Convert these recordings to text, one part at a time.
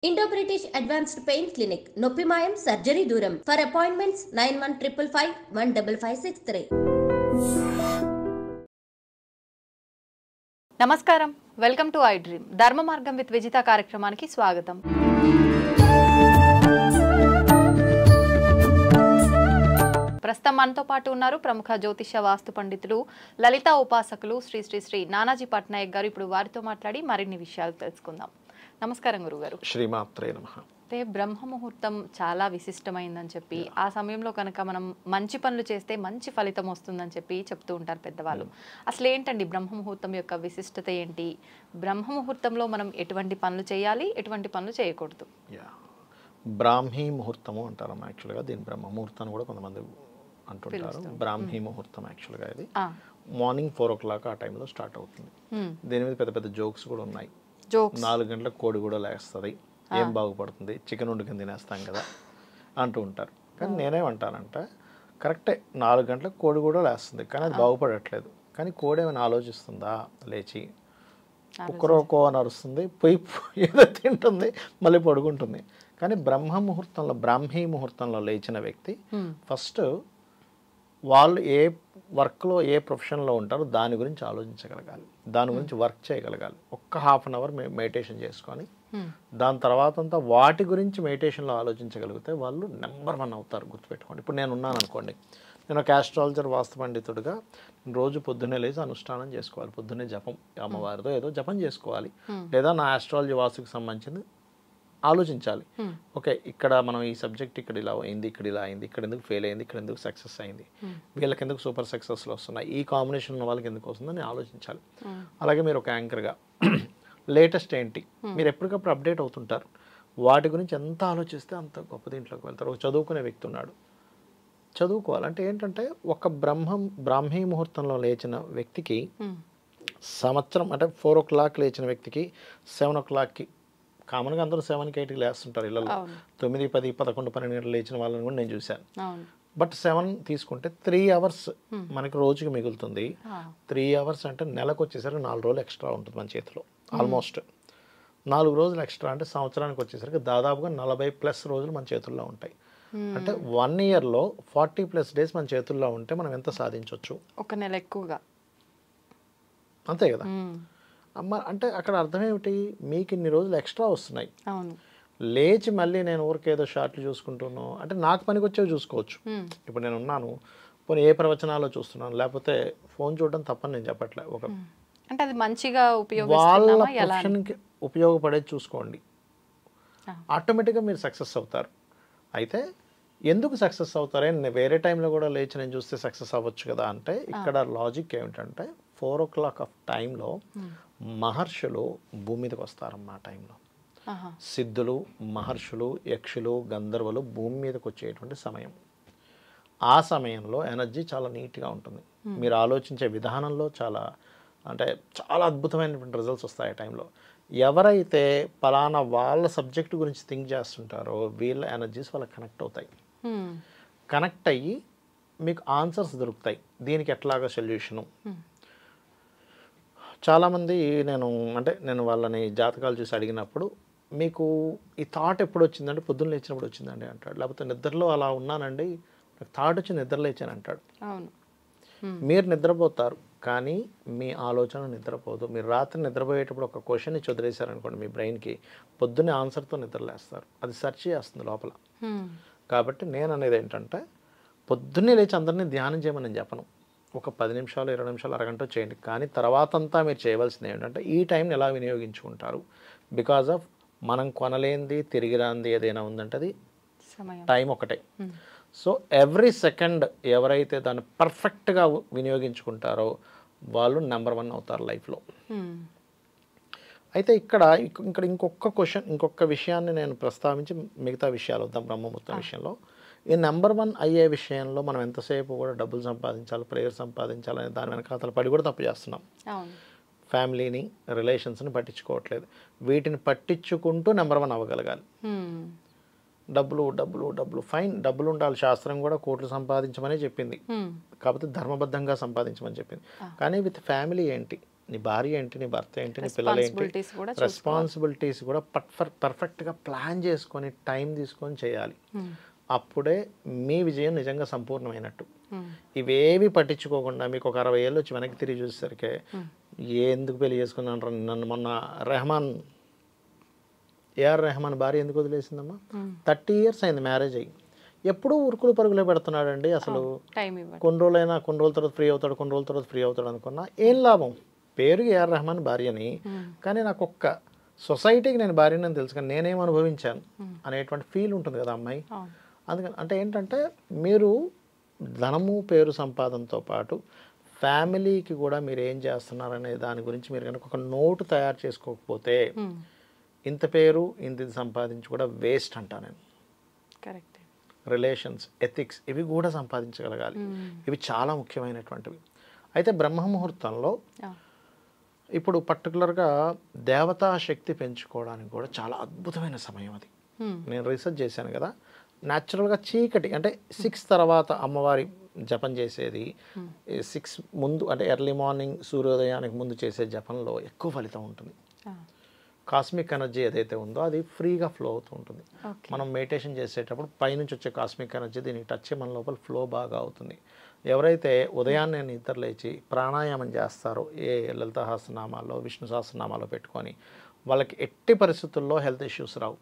Indo British advanced pain clinic నొప్పి మాయం surgery దూరం ఫర్ అపాయింట్మెంట్స్ 9155515563. నమస్కారం, వెల్కమ్ టు ఐ డ్రీమ్. ధర్మ మార్గం విత్ విజిత కార్యక్రమానికి స్వాగతం. ప్రస్తుతం మనతో పాటు ఉన్నారు ప్రముఖ జ్యోతిష వాస్తు పండితులు, లలిత ఉపాసకులు శ్రీ శ్రీ శ్రీ నానాజీ పట్నాయక్ గారు. ఇప్పుడు వారితో మాట్లాడి మరిన్ని విషయాలు తెలుసుకుందాం. నమస్కారం గురుగారు. శ్రీమాత్రే నమః. అంటే బ్రహ్మ ముహూర్తం చాలా విశిష్టమైందని చెప్పి, ఆ సమయంలో కనుక మనం మంచి పనులు చేస్తే మంచి ఫలితం వస్తుందని చెప్పి చెప్తూ ఉంటారు పెద్దవాళ్ళు. అసలు ఏంటండి బ్రహ్మ ముహూర్తం యొక్క విశిష్టత ఏంటి? బ్రహ్మ ముహూర్తంలో మనం ఎటువంటి పనులు చేయాలి, ఎటువంటి పనులు చేయకూడదు? బ్రాహ్మీ ముహూర్తము అంటారు యాక్చువల్గా. దీని బ్రహ్మ ముహూర్తం కూడా కొంతమంది అంటుంటారు. బ్రాహ్మీ ముహూర్తం యాక్చువల్గా ఇది మార్నింగ్ 4 o'clock ఆ టైంలో స్టార్ట్ అవుతుంది. దీని మీద పెద్ద పెద్ద జోక్స్ కూడా ఉన్నాయి. 4 గంటలకు కోడి కూడా లేస్తుంది, ఏం బాగుపడుతుంది, చికెన్ వండుకొని తినేస్తాం కదా అంటూ ఉంటారు. కానీ నేనేమంటానంటే కరెక్టే, 4 గంటలకు కోడి కూడా లేస్తుంది, కానీ అది బాగుపడట్లేదు. కానీ కోడి ఏమైనా ఆలోచిస్తుందా? లేచి కుక్కరోకో అని అరుస్తుంది, పొయ్యి ఏదో తింటుంది, మళ్ళీ పడుకుంటుంది. కానీ బ్రాహ్మీ ముహూర్తంలో లేచిన వ్యక్తి ఫస్ట్ వాళ్ళు ఏ వర్క్లో ఏ ప్రొఫెషన్లో ఉంటారో దాని గురించి ఆలోచించగలగాలి, దాని గురించి వర్క్ చేయగలగాలి. ఒక్క ½ an hour మెడిటేషన్ చేసుకొని దాని తర్వాత అంతా వాటి గురించి మెడిటేషన్లో ఆలోచించగలిగితే వాళ్ళు నెంబర్ 1 అవుతారు. గుర్తుపెట్టుకోండి. ఇప్పుడు నేను ఉన్నాను అనుకోండి, నేను ఒక ఆస్ట్రాలజర్ వాస్తు పండితుడిగా రోజు పొద్దున్నే లేచి అనుష్ఠానం చేసుకోవాలి. పొద్దున్నే జపం, అమ్మవారితో ఏదో జపం చేసుకోవాలి, లేదా నా ఆస్ట్రాలజీ వాస్తుకి సంబంధించింది ఆలోచించాలి. ఓకే, ఇక్కడ మనం ఈ సబ్జెక్ట్ ఇక్కడ ఇలా అయింది, ఇక్కడ ఇలా అయింది, ఇక్కడ ఎందుకు ఫెయిల్ అయింది, ఇక్కడ ఎందుకు సక్సెస్ అయింది, వీళ్ళకి ఎందుకు సూపర్ సక్సెస్లు వస్తున్నాయి, ఈ కాంబినేషన్ ఉన్న వాళ్ళకి ఎందుకు వస్తుందని ఆలోచించాలి. అలాగే మీరు ఒక యాంకర్గా లేటెస్ట్ ఏంటి, మీరు ఎప్పటికప్పుడు అప్డేట్ అవుతుంటారు. వాటి గురించి ఎంత ఆలోచిస్తే అంత గొప్ప దీంట్లోకి వెళ్తారు. ఒక చదువుకునే వ్యక్తి ఉన్నాడు, చదువుకోవాలంటే ఏంటంటే ఒక బ్రాహ్మీ ముహూర్తంలో లేచిన వ్యక్తికి సంవత్సరం అంటే 4 o'clock లేచిన వ్యక్తికి 7 o'clockకి, కామన్గా అందరూ 7కి 8కి లేస్తుంటారు ఇళ్ళలో. 9, 10, 11, 12 గంటలు లేచిన వాళ్ళని కూడా నేను చూశాను. బట్ 7 తీసుకుంటే 3 hours మనకి రోజుకి మిగులుతుంది. 3 hours అంటే నెలకు వచ్చేసరికి 4 రోజులు ఎక్స్ట్రా ఉంటుంది మన చేతిలో. ఆల్మోస్ట్ 4 రోజులు ఎక్స్ట్రా అంటే సంవత్సరానికి వచ్చేసరికి దాదాపుగా 40+ రోజులు మన చేతుల్లో ఉంటాయి. అంటే 1 yearలో 40+ days మన చేతుల్లో ఉంటే మనం ఎంత సాధించవచ్చు? ఒక నెల ఎక్కువగా, అంతే కదా. అమ్మ అంటే అక్కడ అర్థం ఏమిటి, మీకు ఇన్ని రోజులు ఎక్స్ట్రా వస్తున్నాయి. లేచి మళ్ళీ నేను ఊరికేదో షార్ట్లు చూసుకుంటున్నాను అంటే నాకు పనికి వచ్చేవి చూసుకోవచ్చు. ఇప్పుడు నేను ఉన్నాను, పోనీ ఏ ప్రవచనాల్లో చూస్తున్నాను, లేకపోతే ఫోన్ చూడడం తప్పని నేను చెప్పట్లే. ఒక అంటే అది మంచిగా వాళ్ళ ప్రొఫెషన్కి ఉపయోగపడేది చూసుకోండి, ఆటోమేటిక్గా మీరు సక్సెస్ అవుతారు. అయితే ఎందుకు సక్సెస్ అవుతారే, వేరే టైంలో కూడా లేచి నేను చూస్తే సక్సెస్ అవ్వచ్చు కదా అంటే, ఇక్కడ లాజిక్ ఏమిటంటే 4 o'clock ఆఫ్ టైంలో మహర్షులు భూమి మీదకి వస్తారమ్మా. ఆ టైంలో సిద్ధులు, మహర్షులు, యక్షులు, గంధర్వులు భూమి మీదకి వచ్చేటువంటి సమయం. ఆ సమయంలో ఎనర్జీ చాలా నీట్గా ఉంటుంది. మీరు ఆలోచించే విధానంలో చాలా అద్భుతమైనటువంటి రిజల్ట్స్ వస్తాయి ఆ టైంలో. ఎవరైతే పలానా వాళ్ళ సబ్జెక్టు గురించి థింక్ చేస్తుంటారో వీళ్ళ ఎనర్జీస్ వాళ్ళకి కనెక్ట్ అవుతాయి. కనెక్ట్ అయ్యి మీకు ఆన్సర్స్ దొరుకుతాయి. దీనికి ఎట్లాగా సొల్యూషను. చాలామంది నేను వాళ్ళని జాతకాలు చూసి అడిగినప్పుడు, మీకు ఈ థాట్ ఎప్పుడు వచ్చిందంటే పొద్దున్న లేచినప్పుడు వచ్చిందండి అంటాడు. లేకపోతే నిద్రలో అలా ఉన్నానండి, నాకు థాట్ వచ్చి నిద్ర లేచాను అంటాడు. మీరు నిద్రపోతారు కానీ మీ ఆలోచన నిద్రపోదు. మీరు రాత్రి నిద్రపోయేటప్పుడు ఒక క్వశ్చన్ ఇచ్చి వదిలేశారనుకోండి మీ బ్రెయిన్కి, పొద్దున్నే ఆన్సర్తో నిద్రలేస్తారు. అది సెర్చ్ చేస్తుంది లోపల. కాబట్టి నేను అనేది ఏంటంటే, పొద్దున్నే లేచి అందరినీ ధ్యానం చేయమని నేను చెప్పను. ఒక 10 నిమిషాలు, 20 నిమిషాలు, అరగంట చేయండి. కానీ తర్వాత అంతా మీరు చేయవలసింది ఏంటంటే ఈ టైంని ఎలా వినియోగించుకుంటారు. బికాజ్ ఆఫ్ మనం కొనలేనిది, తిరిగి రానిది ఏదైనా ఉందంటే అది టైం ఒకటే. సో ఎవ్రీ సెకండ్ ఎవరైతే దాన్ని పర్ఫెక్ట్గా వినియోగించుకుంటారో వాళ్ళు నెంబర్ 1 అవుతారు లైఫ్లో. అయితే ఇక్కడ ఇంకొక విషయాన్ని నేను ప్రస్తావించి మిగతా విషయాలు వద్దాం. బ్రహ్మముహూర్తం విషయంలో ఈ నెంబర్ 1 అయ్యే విషయంలో మనం ఎంతసేపు కూడా డబ్బులు సంపాదించాలి, ప్రేయర్ సంపాదించాలని దాని వెనకాతల పడి కూడా తప్పు చేస్తున్నాం. ఫ్యామిలీని, రిలేషన్స్ని పట్టించుకోవట్లేదు. వీటిని పట్టించుకుంటూ నెంబర్ 1 అవ్వగలగాలి. డబ్బులు డబ్బులు డబ్బులు ఫైన్, డబ్బులు ఉండాలి. శాస్త్రం కూడా కోట్లు సంపాదించమని చెప్పింది, కాకపోతే ధర్మబద్ధంగా సంపాదించమని చెప్పింది. కానీ విత్ ఫ్యామిలీ ఏంటి, నీ భార్య ఏంటి, నీ భర్త ఏంటి, నీ పిల్లలు ఏంటి, రెస్పాన్సిబిలిటీస్ కూడా పర్ఫెక్ట్గా ప్లాన్ చేసుకొని టైం తీసుకొని చేయాలి. అప్పుడే మీ విజయం నిజంగా సంపూర్ణమైనట్టు. ఇవేవి పట్టించుకోకుండా మీకు ఒక 60 ఏళ్ళు వచ్చి వెనక్కి తిరిగి చూసేసరికి ఎందుకు పెళ్లి చేసుకున్నాను, నన్ను మొన్న ఏఆర్ రెహమాన్ భార్య ఎందుకు వదిలేసిందమ్మా, 30 ఇయర్స్ అయింది మ్యారేజ్ అయ్యి, ఎప్పుడూ ఉరుకులు పరుగులే పెడుతున్నాడండి. అసలు కొన్ని రోజులైనా కొన్ని రోజుల తర్వాత ఫ్రీ అవుతాడు, కొన్ని రోజుల తర్వాత ఫ్రీ అవుతాడు అనుకున్నా ఏం లాభం. పేరు ఏఆర్ రెహమాన్ భార్యని, కానీ నాకు ఒక్క సొసైటీకి నేను భార్యని తెలుసు కానీ నేనేం అనుభవించాను అనేటువంటి ఫీల్ ఉంటుంది కదా అమ్మాయి. అందుకని అంటే ఏంటంటే మీరు ధనము పేరు సంపాదనతో పాటు ఫ్యామిలీకి కూడా మీరు ఏం చేస్తున్నారనే దాని గురించి మీరు కనుక ఒక నోటు తయారు చేసుకోకపోతే ఇంత పేరు ఇంత సంపాదించి కూడా వేస్ట్ అంటా నేను. కరెక్ట్. రిలేషన్స్, ఎథిక్స్ ఇవి కూడా సంపాదించగలగాలి. ఇవి చాలా ముఖ్యమైనటువంటివి. అయితే బ్రహ్మ ముహూర్తంలో ఇప్పుడు పర్టికులర్గా దేవతా శక్తి పెంచుకోవడానికి కూడా చాలా అద్భుతమైన సమయం అది. నేను రీసెర్చ్ చేశాను కదా, న్యాచురల్గా చీకటి అంటే 6 తర్వాత అమ్మవారి జపం చేసేది, 6 ముందు అంటే ఎర్లీ మార్నింగ్ సూర్యోదయానికి ముందు చేసే జపంలో ఎక్కువ ఫలితం ఉంటుంది. కాస్మిక్ ఎనర్జీ ఏదైతే ఉందో అది ఫ్రీగా ఫ్లో అవుతూ ఉంటుంది. మనం మెడిటేషన్ చేసేటప్పుడు పైనుంచి వచ్చే కాస్మిక్ ఎనర్జీ దీనికి టచ్ మన లోపల ఫ్లో బాగా అవుతుంది. ఎవరైతే ఉదయాన్నే నిద్ర లేచి ప్రాణాయామం చేస్తారో ఏ లలిత సహస్రనామాల్లో విష్ణు సహస్రనామాల్లో పెట్టుకొని వాళ్ళకి ఎట్టి పరిస్థితుల్లో హెల్త్ ఇష్యూస్ రావు.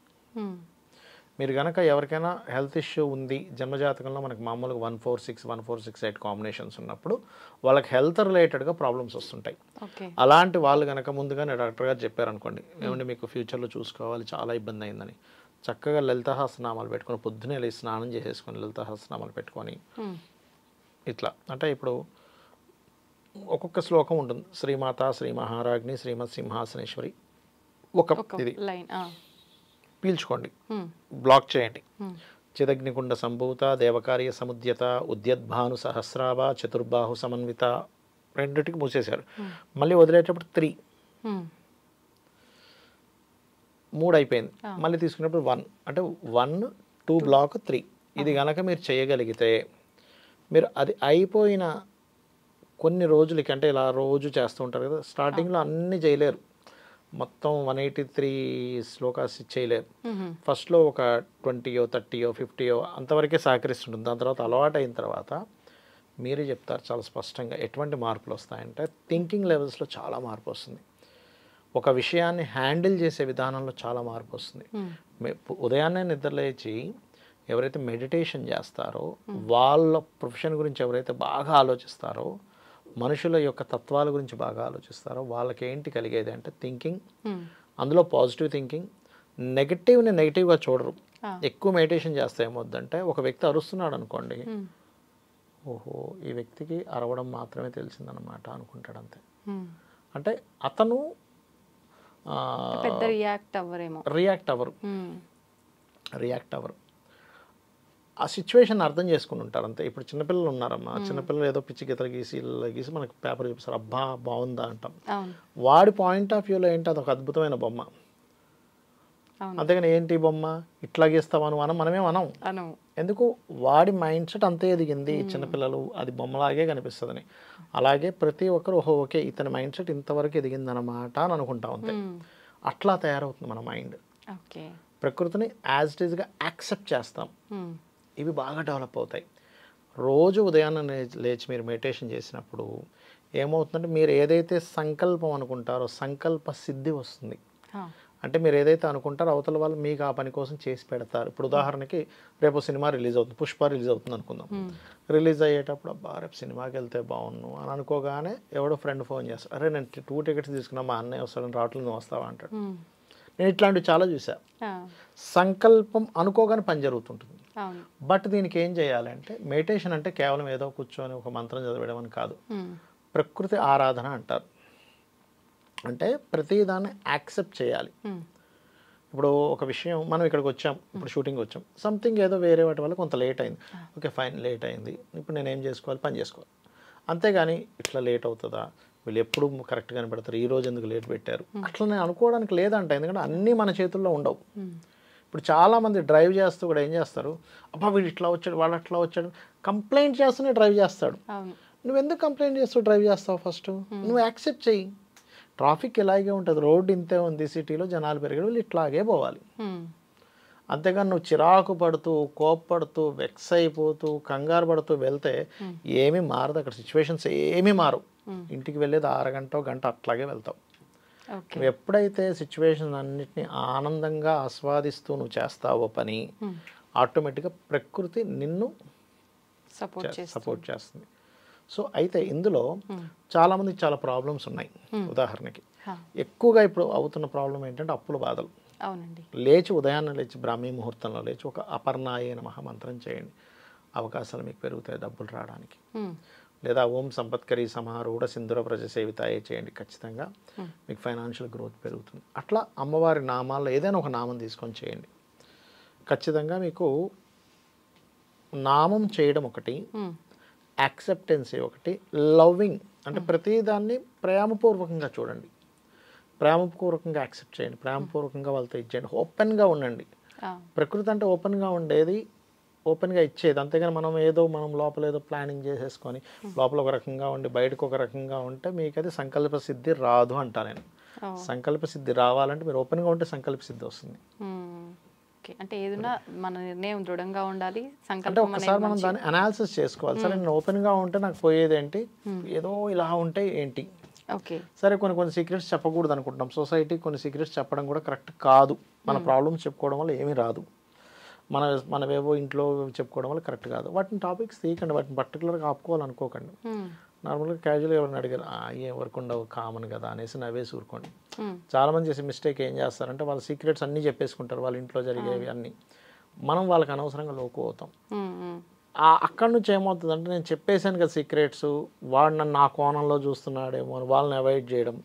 మీరు కనుక ఎవరికైనా హెల్త్ ఇష్యూ ఉంది జన్మజాతకంలో మనకు మామూలుగా 146, 1468 కాంబినేషన్స్ ఉన్నప్పుడు వాళ్ళకి హెల్త్ రిలేటెడ్గా ప్రాబ్లమ్స్ వస్తుంటాయి. అలాంటి వాళ్ళు కనుక ముందుగానే డాక్టర్ గారు చెప్పారనుకోండి, ఏమంటే మీకు ఫ్యూచర్లో చూసుకోవాలి చాలా ఇబ్బంది అయిందని, చక్కగా లలిత సహస్రనామాలు పెట్టుకొని పొద్దునే లేచి స్నానం చేసేసుకొని లలిత సహస్రనామాలు పెట్టుకొని ఇట్లా అంటే ఇప్పుడు ఒక్కొక్క శ్లోకం ఉంటుంది. శ్రీమాత శ్రీ మహారాజ్ని శ్రీమత్ సింహాసనేశ్వరి ఒక ఇది పీల్చుకోండి, బ్లాక్ చేయండి. చిదగ్నికుండ సంభూత దేవకార్య సముద్యత ఉద్యద్భాను సహస్రావ చతుర్బాహు సమన్విత, రెండిటికి మూసేశారు. మళ్ళీ వదిలేటప్పుడు 3 అయిపోయింది. మళ్ళీ తీసుకున్నప్పుడు 1 అంటే 1, 2 బ్లాక్ 3. ఇది కనుక మీరు చేయగలిగితే మీరు అది అయిపోయిన కొన్ని రోజులకి అంటే ఇలా రోజు చేస్తూ ఉంటారు కదా, స్టార్టింగ్లో అన్నీ చేయలేరు, మొత్తం 183 శ్లోకాస్ చేయలేరు. ఫస్ట్లో ఒక 20, 30, 50 అంతవరకే సహకరిస్తుంటుంది. దాని తర్వాత అలవాటు అయిన తర్వాత మీరే చెప్తారు చాలా స్పష్టంగా ఎటువంటి మార్పులు వస్తాయంటే థింకింగ్ లెవెల్స్లో చాలా మార్పు వస్తుంది. ఒక విషయాన్ని హ్యాండిల్ చేసే విధానంలో చాలా మార్పు వస్తుంది. ఉదయాన్నే నిద్రలేచి ఎవరైతే మెడిటేషన్ చేస్తారో వాళ్ళ ప్రొఫెషన్ గురించి ఎవరైతే బాగా ఆలోచిస్తారో మనుషుల యొక్క తత్వాల గురించి బాగా ఆలోచిస్తారో వాళ్ళకి ఏంటి కలిగేది అంటే థింకింగ్, అందులో పాజిటివ్ థింకింగ్, నెగిటివ్ని నెగిటివ్గా చూడరు. ఎక్కువ మెడిటేషన్ చేస్తే ఏమవుద్దంటే ఒక వ్యక్తి అరుస్తున్నాడు అనుకోండి, ఓహో ఈ వ్యక్తికి అరవడం మాత్రమే తెలిసిందనమాట అనుకుంటాడు అంతే. అంటే అతను రియాక్ట్ అవ్వరు, ఆ సిచ్యువేషన్ అర్థం చేసుకుని ఉంటారు అంతే. ఇప్పుడు చిన్నపిల్లలు ఉన్నారమ్మా, చిన్నపిల్లలు ఏదో పిచ్చి గీతలు గీసి మనకు పేపర్ చూపిస్తారు, అబ్బా బాగుందా అంటాం. వాడి పాయింట్ ఆఫ్ వ్యూలో ఏంటి అదొక అద్భుతమైన బొమ్మ, అంతేగాని ఏంటి బొమ్మ ఇట్లా గీస్తామను మనమేం అనం. ఎందుకు వాడి మైండ్ సెట్ అంతే ఎదిగింది, చిన్నపిల్లలు అది బొమ్మలాగే కనిపిస్తుందని. అలాగే ప్రతి ఒక్కరు ఓహో ఓకే ఇతని మైండ్ సెట్ ఇంతవరకు ఎదిగింది అనమాట అని అనుకుంటాం అంతే. అట్లా తయారవుతుంది మన మైండ్. ప్రకృతిని యాజ్ ఇట్ ఈస్గా యాక్సెప్ట్ చేస్తాం. ఇవి బాగా డెవలప్ అవుతాయి. రోజు ఉదయాన్నే లేచి మీరు మెడిటేషన్ చేసినప్పుడు ఏమవుతుందంటే మీరు ఏదైతే సంకల్పం అనుకుంటారో సంకల్ప సిద్ధి వస్తుంది. అంటే మీరు ఏదైతే అనుకుంటారో అవతల వాళ్ళు మీకు ఆ పని కోసం చేసి పెడతారు. ఇప్పుడు ఉదాహరణకి రేపు సినిమా రిలీజ్ అవుతుంది, పుష్ప రిలీజ్ అవుతుంది అనుకుందాం. రిలీజ్ అయ్యేటప్పుడు అబ్బా రేపు సినిమాకి వెళ్తే బాగున్నాను అని అనుకోగానే ఎవడో ఫ్రెండ్ ఫోన్ చేస్తాడు, అరే నేను 2 టికెట్స్ తీసుకున్నా మా అన్నయ్య వస్తాడని రావట్లేదు నువ్వు వస్తావా అంటాడు. నేను ఇట్లాంటివి చాలా చూసా. సంకల్పం అనుకోగానే పని జరుగుతుంటుంది. బట్ దీనికి ఏం చేయాలంటే మెడిటేషన్ అంటే కేవలం ఏదో కూర్చొని ఒక మంత్రం చదివడం అని కాదు, ప్రకృతి ఆరాధన అంటారు. అంటే ప్రతిదాన్ని యాక్సెప్ట్ చేయాలి. ఇప్పుడు ఒక విషయం మనం ఇక్కడికి వచ్చాం, ఇప్పుడు షూటింగ్ వచ్చాం, సంథింగ్ ఏదో వేరే వాటి వల్ల కొంత లేట్ అయింది, ఓకే ఫైన్ లేట్ అయింది, ఇప్పుడు నేను ఏం చేసుకోవాలి, పని చేసుకోవాలి. అంతేగాని ఇట్లా లేట్ అవుతుందా, వీళ్ళు ఎప్పుడు కరెక్ట్గానే పెడతారు, ఈరోజు ఎందుకు లేట్ పెట్టారు, అట్లా నేను అనుకోవడానికి లేదంట. ఎందుకంటే అన్నీ మన చేతుల్లో ఉండవు. ఇప్పుడు చాలామంది డ్రైవ్ చేస్తూ కూడా ఏం చేస్తారు, అబ్బా వీడు ఇట్లా వచ్చాడు వాడు అట్లా వచ్చాడు కంప్లైంట్ చేస్తూనే డ్రైవ్ చేస్తాడు. నువ్వు ఎందుకు కంప్లైంట్ చేస్తూ డ్రైవ్ చేస్తావు? ఫస్ట్ నువ్వు యాక్సెప్ట్ చెయ్యి. ట్రాఫిక్ ఇలాగే ఉంటుంది, రోడ్డు ఇంతే ఉంది, సిటీలో జనాలు పెరిగాడు, వీళ్ళు ఇట్లాగే పోవాలి. అంతేగాని నువ్వు చిరాకు పడుతూ, కోప్పడుతూ, వెక్స్ అయిపోతూ, కంగారు పడుతూ వెళ్తే ఏమీ మారదు, అక్కడ సిచ్యువేషన్స్ ఏమీ మారు. ఇంటికి వెళ్ళేది 6 గంట గంట అట్లాగే వెళ్తావు. నువ్వు ఎప్పుడైతే సిచ్యువేషన్ అన్నిటిని ఆనందంగా ఆస్వాదిస్తూ నువ్వు చేస్తావో పని, ఆటోమేటిక్గా ప్రకృతి నిన్ను సపోర్ట్ చేస్తుంది. సో అయితే ఇందులో చాలామందికి చాలా ప్రాబ్లమ్స్ ఉన్నాయి. ఉదాహరణకి ఎక్కువగా ఇప్పుడు అవుతున్న ప్రాబ్లం ఏంటంటే అప్పుల బాధలు. అవునండి. లేచి ఉదయాన్నే లేచి బ్రాహ్మీ ముహూర్తంలో లేచి ఒక అపర్ణాయే నమః మంత్రం చేయండి, అవకాశాలు మీకు పెరుగుతాయి డబ్బులు రావడానికి. లేదా ఓం సంపత్కరీ సమారూఢ సింధుర ప్రజ సేవితాయే చేయండి, ఖచ్చితంగా మీకు ఫైనాన్షియల్ గ్రోత్ పెరుగుతుంది. అట్లా అమ్మవారి నామాల్లో ఏదైనా ఒక నామం తీసుకొని చేయండి, ఖచ్చితంగా మీకు నామం చేయడం ఒకటి, యాక్సెప్టెన్సీ ఒకటి, లవ్వింగ్ అంటే ప్రతిదాన్ని ప్రేమపూర్వకంగా చూడండి, ప్రేమపూర్వకంగా యాక్సెప్ట్ చేయండి, ప్రేమపూర్వకంగా వాళ్ళతో ఇచ్చేయండి, ఓపెన్గా ఉండండి. ప్రకృతి అంటే ఓపెన్గా ఉండేది, ఓపెన్గా ఇచ్చేది. అంతేగాని మనం లోపల ఏదో ప్లానింగ్ చేసేసుకొని లోపల ఒక రకంగా ఉండి బయటకు ఒక రకంగా ఉంటే మీకు అది సంకల్ప సిద్ధి రాదు అంటా నేను. సంకల్ప సిద్ధి రావాలంటే మీరు ఓపెన్గా ఉంటే సంకల్ప సిద్ధి వస్తుంది. అంటే ఏదైనా మన నిర్ణయం దృఢంగా ఉండాలి, అంటే ఒకసారి మనం దాన్ని అనాలిసిస్ చేసుకోవాలి. సరే నేను ఓపెన్గా ఉంటే నాకు పోయేది ఏంటి, ఏదో ఇలా ఉంటే ఏంటి, సరే కొన్ని సీక్రెట్స్ చెప్పకూడదు అనుకుంటున్నాం, సొసైటీ కొన్ని సీక్రెట్స్ చెప్పడం కూడా కరెక్ట్ కాదు, మన ప్రాబ్లమ్స్ చెప్పుకోవడం వల్ల ఏమీ రాదు, మనవేవో ఇంట్లో చెప్పుకోవడం వల్ల కరెక్ట్ కాదు. వాటిని టాపిక్స్ తీయకండి, వాటిని పర్టికులర్గా ఆపుకోవాలనుకోకండి. నార్మల్గా క్యాజువల్గా ఎవరిని అడిగారు ఏం వర్క్ ఉండవు కామన్ కదా అనేసి నవ్వేసి ఊరుకోండి. చాలామంది చేసే మిస్టేక్ ఏం చేస్తారంటే వాళ్ళ సీక్రెట్స్ అన్నీ చెప్పేసుకుంటారు, వాళ్ళ ఇంట్లో జరిగేవి అన్నీ, మనం వాళ్ళకి అనవసరంగా లోకు అవుతాం. అక్కడి నుంచి ఏమవుతుందంటే నేను చెప్పేశాను కదా సీక్రెట్స్, వాడు నన్ను నా కోణంలో చూస్తున్నాడేమో అని వాళ్ళని అవాయిడ్ చేయడం,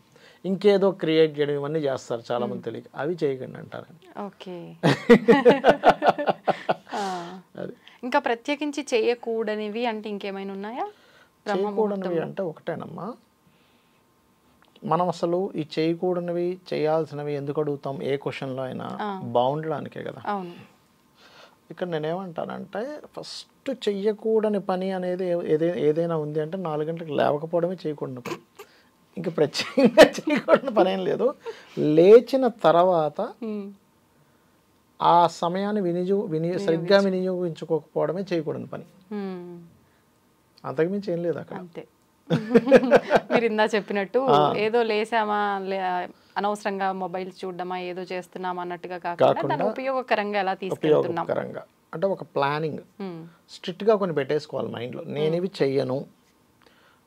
ఇంకేదో క్రియేట్ చేయడం, ఇవన్నీ చేస్తారు చాలామంది తెలియక. అవి చేయకండి అంటారు. ఇంకా ప్రత్యేకించి చేయకూడనివి అంటే ఇంకేమైనా ఉన్నాయా? చేయకూడనివి అంటే ఒకటేనమ్మా, మనం అసలు ఈ చేయకూడనివి చేయాల్సినవి ఎందుకు అడుగుతాం ఏ క్వశ్చన్లో అయినా, బాగుండడానికే కదా. ఇక్కడ నేనేమంటానంటే ఫస్ట్ చెయ్యకూడని పని అనేది ఏదైనా ఉంది అంటే 4 గంటలకు లేవకపోవడమే చేయకూడని పని, ఇంకా ప్రత్యేకంగా చేయకూడని పని ఏం లేదు. లేచిన తర్వాత ఆ సమయాన్ని సరిగ్గా వినియోగించుకోకపోవడమే చేయకూడని పని, అంతకుమించి ఏం లేదు అక్కడ. అంతే. మీరు ఇందా చెప్పినట్టు ఏదో లేసామా అనవసరంగా మొబైల్ చూడడమా ఏదో చేస్తున్నామా అన్నట్టుగా కాకుండా ఉపయోగకరంగా ఎలా తీసుకెళ్తున్నాం, ఉపయోగకరంగా అంటే ఒక ప్లానింగ్ స్ట్రిక్ట్గా కొన్ని పెట్టేసుకోవాలి మైండ్లో. నేను ఇవి చెయ్యను,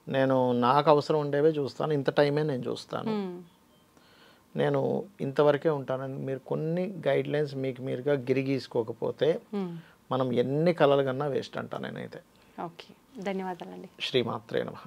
నేను నాకు అవసరం ఉండేవే చూస్తాను, ఇంత టైమే నేను చూస్తాను, నేను ఇంతవరకే ఉంటానని మీరు కొన్ని గైడ్ లైన్స్ మీకు మీరుగా గిరిగీసుకోకపోతే మనం ఎన్ని కలలు కన్నా వేస్ట్ అంటా నేనైతే. ఓకే, ధన్యవాదాలండి. శ్రీమాత్రే నమః.